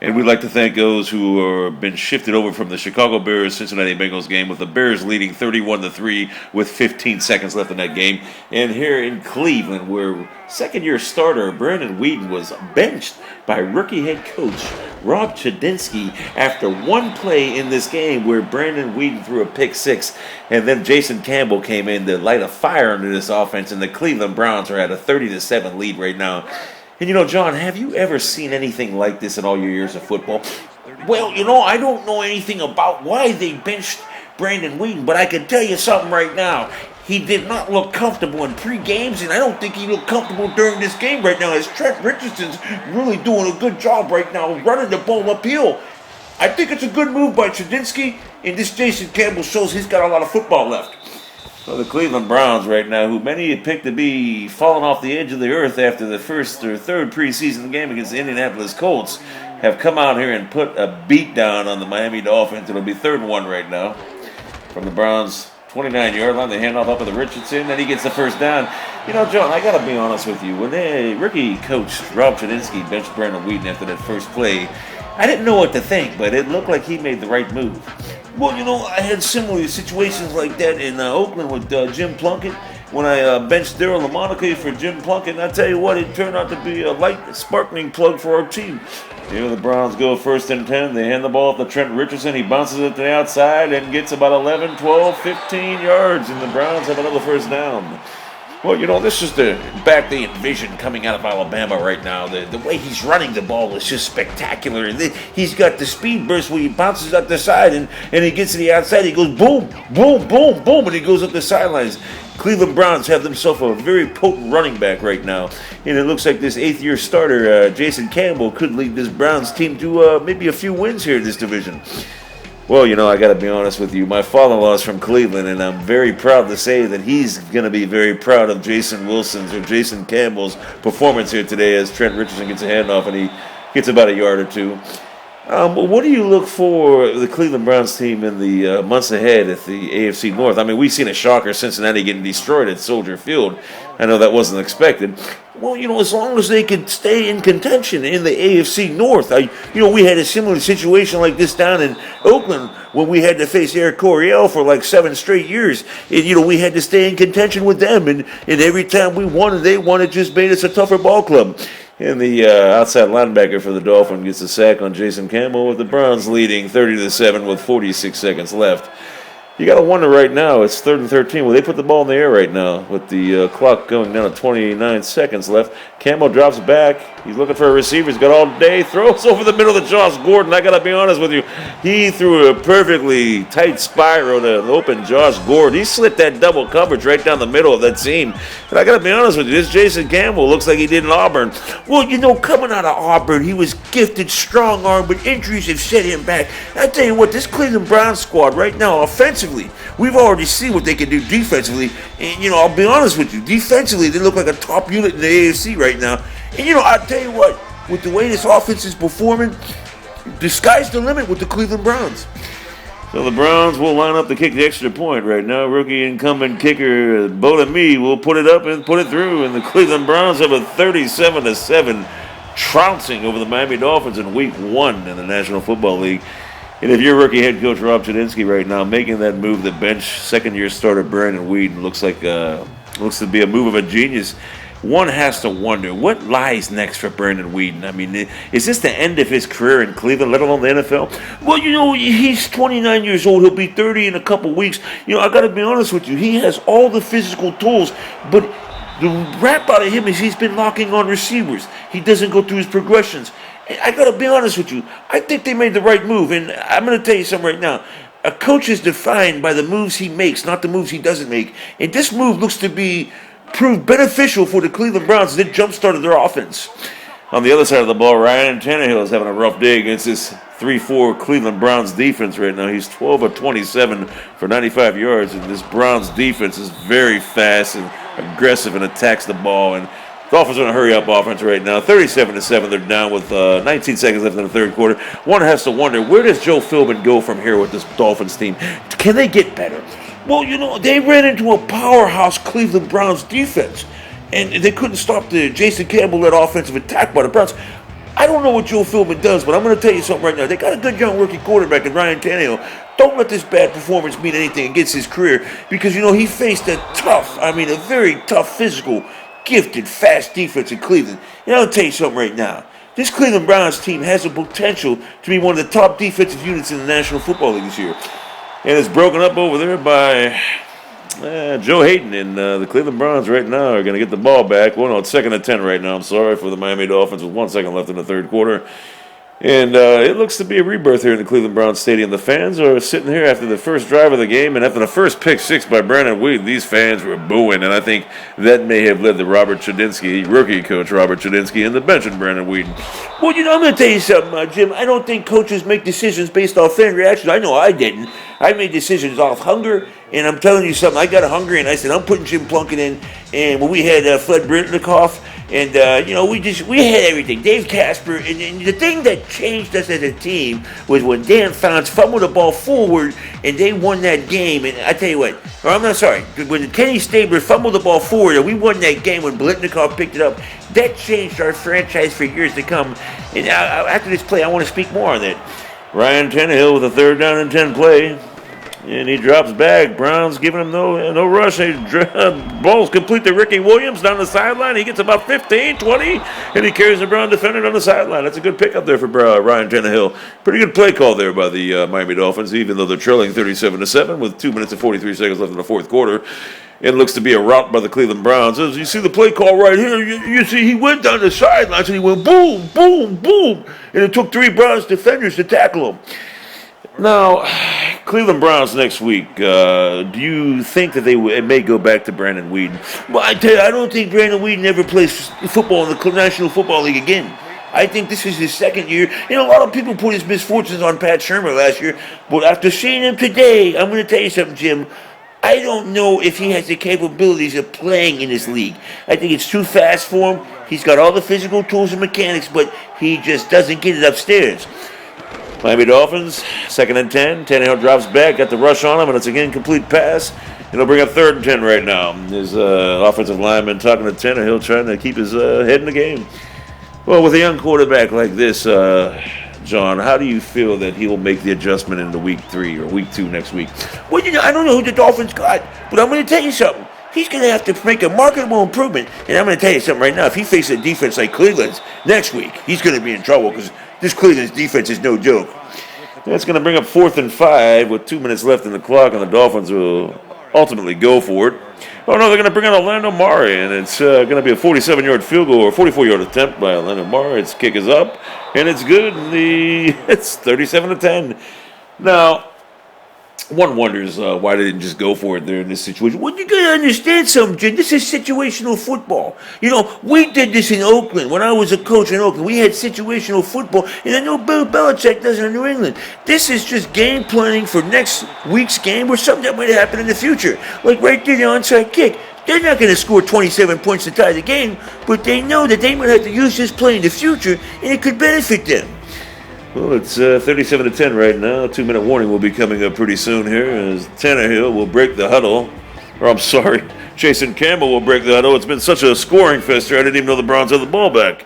And we'd like to thank those who have been shifted over from the Chicago Bears Cincinnati Bengals game, with the Bears leading 31-3 with 15 seconds left in that game. And here in Cleveland, where second-year starter Brandon Weeden was benched by rookie head coach Rob Chadinsky after one play in this game where Brandon Weeden threw a pick six, and then Jason Campbell came in to light a fire under this offense, and the Cleveland Browns are at a 30-7 lead right now. And John, have you ever seen anything like this in all your years of football? Well, I don't know anything about why they benched Brandon Weeden, but I can tell you something right now. He did not look comfortable in pre-games, and I don't think he looked comfortable during this game right now, as Trent Richardson's really doing a good job right now running the ball uphill. I think it's a good move by Chadinsky, and this Jason Campbell shows he's got a lot of football left. So the Cleveland Browns right now, who many had picked to be falling off the edge of the earth after the first or third preseason game against the Indianapolis Colts, have come out here and put a beat down on the Miami Dolphins. It'll be 3rd and 1 right now from the Browns' 29-yard line. They hand off up to Richardson, and he gets the first down. John, I got to be honest with you. When the rookie coach Rob Chadinsky benched Brandon Weeden after that first play, I didn't know what to think, but it looked like he made the right move. Well, I had similar situations like that in Oakland with Jim Plunkett. When I benched Daryl Lamonica for Jim Plunkett, and I tell you what, it turned out to be a light, sparkling plug for our team. The Browns go 1st and 10. They hand the ball off to Trent Richardson. He bounces it to the outside and gets about 11, 12, 15 yards, and the Browns have another first down. Well, this is the back they envision coming out of Alabama right now. The way he's running the ball is just spectacular. And he's got the speed burst where he bounces up the side and he gets to the outside. He goes boom, boom, boom, boom, and he goes up the sidelines. Cleveland Browns have themselves a very potent running back right now. And it looks like this 8th-year starter, Jason Campbell, could lead this Browns team to maybe a few wins here in this division. Well, I got to be honest with you. My father-in-law is from Cleveland, and I'm very proud to say that he's going to be very proud of Jason Campbell's performance here today, as Trent Richardson gets a handoff and he gets about a yard or two. What do you look for the Cleveland Browns team in the months ahead at the AFC North? I mean, we've seen a shocker, Cincinnati getting destroyed at Soldier Field. I know that wasn't expected. Well, as long as they can stay in contention in the AFC North. We had a similar situation like this down in Oakland when we had to face Eric Coryell for like 7 straight years. And, we had to stay in contention with them. And every time we won and they won, it just made us a tougher ball club. And the outside linebacker for the Dolphins gets a sack on Jason Campbell, with the Browns leading 30-7 with 46 seconds left. You got to wonder right now, it's 3rd and 13. Well, they put the ball in the air right now with the clock going down to 29 seconds left. Campbell drops back. He's looking for a receiver. He's got all day. Throws over the middle to Josh Gordon. I got to be honest with you. He threw a perfectly tight spiral to open Josh Gordon. He slit that double coverage right down the middle of that seam. And I got to be honest with you, this Jason Campbell looks like he did in Auburn. Well, coming out of Auburn, he was gifted, strong arm, but injuries have set him back. I tell you what, this Cleveland Browns squad right now, offensively, we've already seen what they can do defensively. And, I'll be honest with you, defensively, they look like a top unit in the AFC right now. And, I'll tell you what, with the way this offense is performing, the sky's the limit with the Cleveland Browns. So the Browns will line up to kick the extra point right now. Rookie incumbent kicker Bodemi will put it up and put it through. And the Cleveland Browns have a 37-7 trouncing over the Miami Dolphins in Week 1 in the National Football League. And if you're rookie head coach Rob Chadinsky right now, making that move to bench second-year starter Brandon Weeden looks to be a move of a genius. One has to wonder, what lies next for Brandon Weeden? I mean, is this the end of his career in Cleveland, let alone the NFL? Well, he's 29 years old. He'll be 30 in a couple weeks. I got to be honest with you. He has all the physical tools, but the rap out of him is he's been locking on receivers. He doesn't go through his progressions. I got to be honest with you. I think they made the right move, and I'm going to tell you something right now. A coach is defined by the moves he makes, not the moves he doesn't make. And this move looks to be proved beneficial for the Cleveland Browns. They jump-started their offense. On the other side of the ball, Ryan Tannehill is having a rough day against this 3-4 Cleveland Browns defense right now. He's 12 of 27 for 95 yards, and this Browns defense is very fast and aggressive and attacks the ball. And Dolphins are in a hurry-up offense right now. 37-7, they're down with 19 seconds left in the third quarter. One has to wonder, where does Joe Philbin go from here with this Dolphins team? Can they get better? Well, they ran into a powerhouse Cleveland Browns defense, and they couldn't stop the Jason Campbell-led offensive attack by the Browns. I don't know what Joe Philbin does, but I'm going to tell you something right now. They got a good young rookie quarterback in Ryan Tannehill. Don't let this bad performance mean anything against his career because, he faced a very tough, physical, gifted, fast defense in Cleveland. And I'll tell you something right now. This Cleveland Browns team has the potential to be one of the top defensive units in the National Football League this year. And it's broken up over there by Joe Hayden, and the Cleveland Browns right now are going to get the ball back. Well, no, it's 2nd and 10 right now. I'm sorry for the Miami Dolphins with 1 second left in the third quarter. And it looks to be a rebirth here in the Cleveland Browns Stadium. The fans are sitting here after the first drive of the game, and after the first pick six by Brandon Weeden, these fans were booing, and I think that may have led to rookie coach Robert Chudinski, and the bench of Brandon Weeden. Well, I'm going to tell you something, Jim. I don't think coaches make decisions based off fan reaction. I know I didn't. I made decisions off hunger, and I'm telling you something. I got hungry, and I said, I'm putting Jim Plunkett in. And when we had Fred Britnikoff, and, we had everything. Dave Casper, and the thing that changed us as a team was when Dan Fouts fumbled the ball forward, and they won that game. And I tell you what, when Kenny Stabler fumbled the ball forward, and we won that game when Blitnikoff picked it up, that changed our franchise for years to come. And after this play, I want to speak more on that. Ryan Tannehill with a 3rd down and 10 play. And he drops back. Browns giving him no rush. Balls complete to Ricky Williams down the sideline. He gets about 15, 20, and he carries the Brown defender down the sideline. That's a good pickup there for Ryan Tannehill. Pretty good play call there by the Miami Dolphins, even though they're trailing 37-7 with 2 minutes and 43 seconds left in the fourth quarter. It looks to be a rout by the Cleveland Browns. As you see the play call right here, you see he went down the sidelines and he went boom, boom, boom, and it took 3 Browns defenders to tackle him. Now, Cleveland Browns next week, do you think that it may go back to Brandon Weeden? Well, I tell you, I don't think Brandon Weeden ever plays football in the National Football League again. I think this is his 2nd year. A lot of people put his misfortunes on Pat Shurmur last year, but after seeing him today, I'm going to tell you something, Jim. I don't know if he has the capabilities of playing in this league. I think it's too fast for him. He's got all the physical tools and mechanics, but he just doesn't get it upstairs. Miami Dolphins, 2nd and 10. Tannehill drops back, got the rush on him, and it's an incomplete pass. It'll bring up 3rd and 10 right now. His offensive lineman talking to Tannehill, trying to keep his head in the game. Well, with a young quarterback like this, John, how do you feel that he will make the adjustment into week 3 or week 2 next week? Well, I don't know who the Dolphins got, but I'm going to tell you something. He's going to have to make a marketable improvement, and I'm going to tell you something right now. If he faces a defense like Cleveland's next week, he's going to be in trouble because this Cleveland's defense is no joke. That's going to bring up 4th and 5 with 2 minutes left in the clock, and the Dolphins will ultimately go for it. Oh, no, they're going to bring out Orlando Murray, and it's going to be a 47-yard field goal or 44-yard attempt by Orlando Murray. Its kick is up, and it's good. It's 37-10. Now, one wonders why they didn't just go for it there in this situation. Well, you got to understand something, Jim. This is situational football. We did this in Oakland. When I was a coach in Oakland, we had situational football, and I know Bill Belichick does it in New England. This is just game planning for next week's game or something that might happen in the future. Like right there, the onside kick. They're not going to score 27 points to tie the game, but they know that they might have to use this play in the future, and it could benefit them. Well, it's 37-10 right now. A 2-minute warning will be coming up pretty soon here as Tannehill will break the huddle. Jason Campbell will break the huddle. It's been such a scoring fest here. I didn't even know the Browns had the ball back.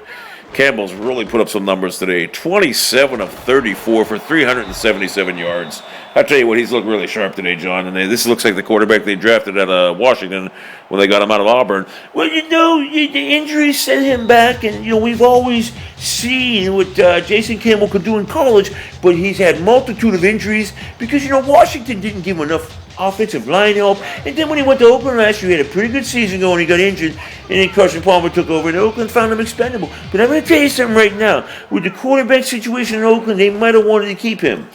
Campbell's really put up some numbers today. 27 of 34 for 377 yards. I tell you what, he's looked really sharp today, John. And this looks like the quarterback they drafted out of Washington when they got him out of Auburn. Well, the injuries sent him back, and we've always seen what Jason Campbell could do in college, but he's had multitude of injuries because Washington didn't give him enough offensive line help. And then when he went to Oakland last year, he had a pretty good season going. He got injured, and then Carson Palmer took over, and Oakland found him expendable. But I'm going to tell you something right now. With the quarterback situation in Oakland, they might have wanted to keep him.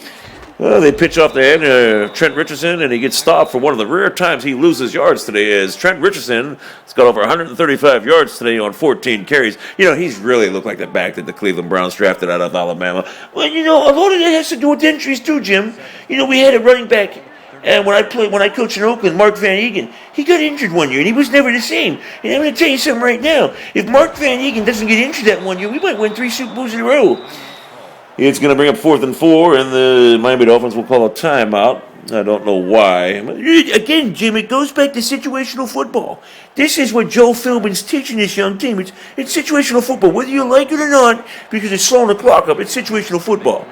Well, they pitch off the end Trent Richardson, and he gets stopped for one of the rare times he loses yards today, as Trent Richardson has got over 135 yards today on 14 carries. He's really looked like the back that the Cleveland Browns drafted out of Alabama. Well, a lot of that has to do with injuries too, Jim. We had a running back, and when I coached in Oakland, Mark Van Eegen, he got injured one year, and he was never the same. And I'm going to tell you something right now. If Mark Van Eegen doesn't get injured that one year, we might win 3 Super Bowls in a row. It's going to bring up 4th and 4, and the Miami Dolphins will call a timeout. I don't know why. Again, Jim, it goes back to situational football. This is what Joe Philbin's teaching this young team. It's situational football, whether you like it or not, because it's slowing the clock up. It's situational football.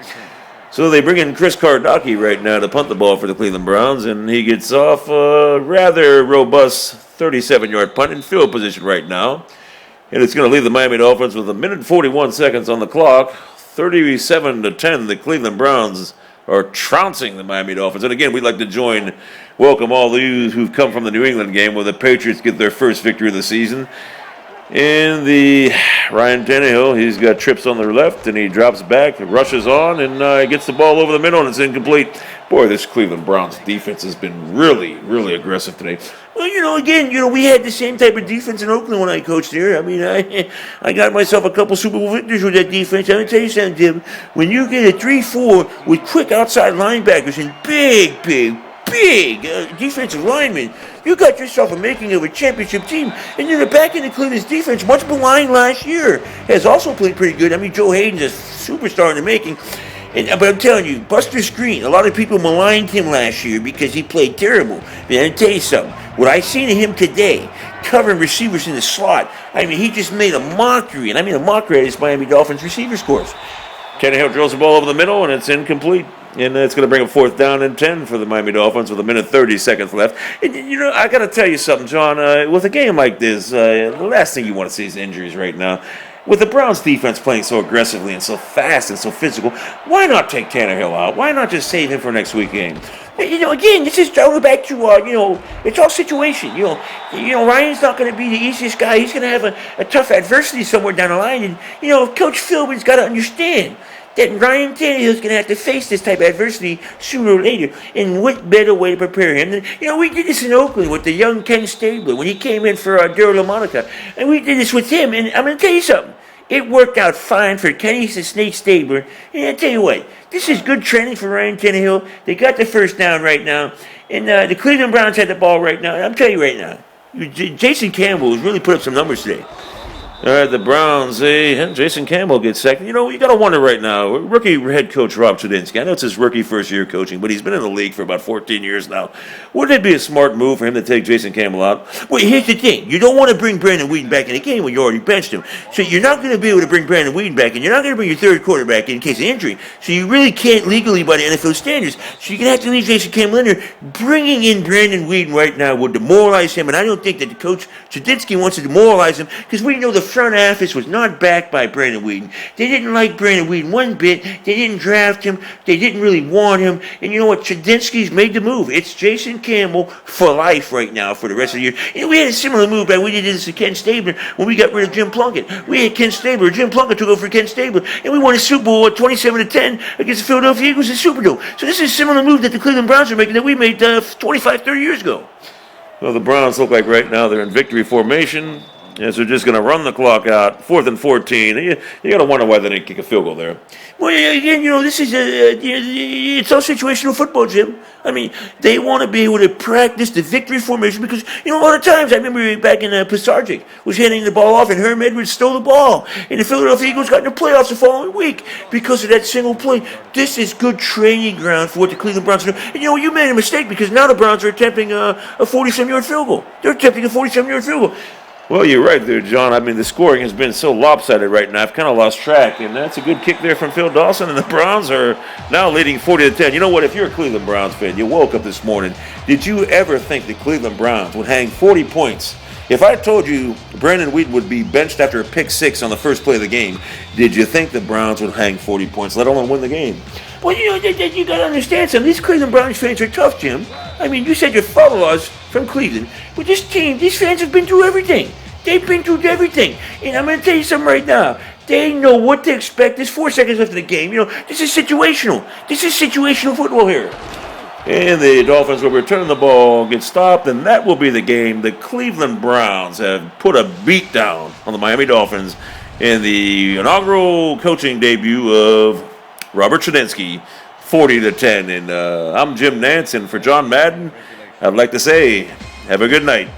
So they bring in Chris Kardaki right now to punt the ball for the Cleveland Browns, and he gets off a rather robust 37-yard punt in field position right now. And it's going to leave the Miami Dolphins with 1 minute and 41 seconds on the clock. 37-10, the Cleveland Browns are trouncing the Miami Dolphins. And again, we'd like to welcome all those who've come from the New England game where the Patriots get their first victory of the season. And the Ryan Tannehill, he's got trips on the left, and he drops back, rushes on, and gets the ball over the middle, and it's incomplete. Boy, this Cleveland Browns defense has been really, really aggressive today. Well, again, we had the same type of defense in Oakland when I coached there. I mean, I got myself a couple Super Bowl victories with that defense. I'm going to tell you something, Jim. When you get a 3-4 with quick outside linebackers and big defensive linemen, you got yourself a making of a championship team. And then the back end of Cleveland's defense, much maligned last year, has also played pretty good. I mean, Joe Hayden's a superstar in the making. But I'm telling you, Buster Screen, a lot of people maligned him last year because he played terrible. But I'll tell you something. What I seen of him today, covering receivers in the slot, I mean, he just made a mockery. And I mean a mockery at his Miami Dolphins receiver scores. Tannehill drills the ball over the middle, and it's incomplete. And it's going to bring a 4th down and 10 for the Miami Dolphins with 1 minute 30 seconds left. And, I got to tell you something, John. With a game like this, the last thing you want to see is injuries right now. With the Browns defense playing so aggressively and so fast and so physical, why not take Tannehill out? Why not just save him for next week's game? Again, this is going back to, it's all situation. Ryan's not going to be the easiest guy. He's going to have a tough adversity somewhere down the line. And, Coach Philbin's got to understand that Ryan Tannehill's going to have to face this type of adversity sooner or later. And what better way to prepare him than, we did this in Oakland with the young Ken Stabler when he came in for Daryl LaMonica. And we did this with him. And I'm going to tell you something. It worked out fine for Kenny Snake Stabler. And I'll tell you what, this is good training for Ryan Tannehill. They got the first down right now. And the Cleveland Browns had the ball right now. And I'm telling you right now, Jason Campbell has really put up some numbers today. All right, the Browns, Jason Campbell gets sacked. You got to wonder right now, rookie head coach Rob Chudinski, I know it's his rookie first year coaching, but he's been in the league for about 14 years now. Wouldn't it be a smart move for him to take Jason Campbell out? Well, here's the thing. You don't want to bring Brandon Weeden back in the game when you already benched him. So you're not going to be able to bring Brandon Weeden back, and you're not going to bring your third quarterback in case of injury. So you really can't legally by the NFL standards. So you're going to have to leave Jason Campbell in there. Bringing in Brandon Weeden right now would demoralize him, and I don't think that the coach Chudinski wants to demoralize him because we know the front office was not backed by Brandon Weeden. They didn't like Brandon Weeden one bit. They didn't draft him. They didn't really want him. And you know what? Chudinski's made the move. It's Jason Campbell for life right now for the rest of the year. We had a similar move back. We did this to Ken Stabler when we got rid of Jim Plunkett. We had Ken Stabler. Jim Plunkett took over for Ken Stabler. And we won a Super Bowl at 27-10 against the Philadelphia Eagles in Superdome. So this is a similar move that the Cleveland Browns are making that we made 25, 30 years ago. Well, the Browns look like right now they're in victory formation. Yes, they're just going to run the clock out, 4th and 14. You got to wonder why they didn't kick a field goal there. Well, again, this is it's all situational football, Jim. I mean, they want to be able to practice the victory formation because, a lot of times, I remember back in Pisarcik was handing the ball off and Herm Edwards stole the ball. And the Philadelphia Eagles got in the playoffs the following week because of that single play. This is good training ground for what the Cleveland Browns do. And, you made a mistake because now the Browns are attempting a 47-yard field goal. They're attempting a 47-yard field goal. Well, you're right there, John. I mean, the scoring has been so lopsided right now. I've kind of lost track, and that's a good kick there from Phil Dawson, and the Browns are now leading 40-10. You know what? If you're a Cleveland Browns fan, you woke up this morning, did you ever think the Cleveland Browns would hang 40 points? If I told you Brandon Weeden would be benched after a pick six on the first play of the game, did you think the Browns would hang 40 points, let alone win the game? Well, you got to understand something. These Cleveland Browns fans are tough, Jim. I mean, you said your father-in-law's from Cleveland, but this team, these fans have been through everything. They've been through everything. And I'm going to tell you something right now. They know what to expect. There's 4 seconds left in the game. This is situational. This is situational football here. And the Dolphins will return the ball, get stopped, and that will be the game. The Cleveland Browns have put a beat down on the Miami Dolphins in the inaugural coaching debut of Robert Chudinski, 40-10. And I'm Jim Nance, and for John Madden, I'd like to say, have a good night.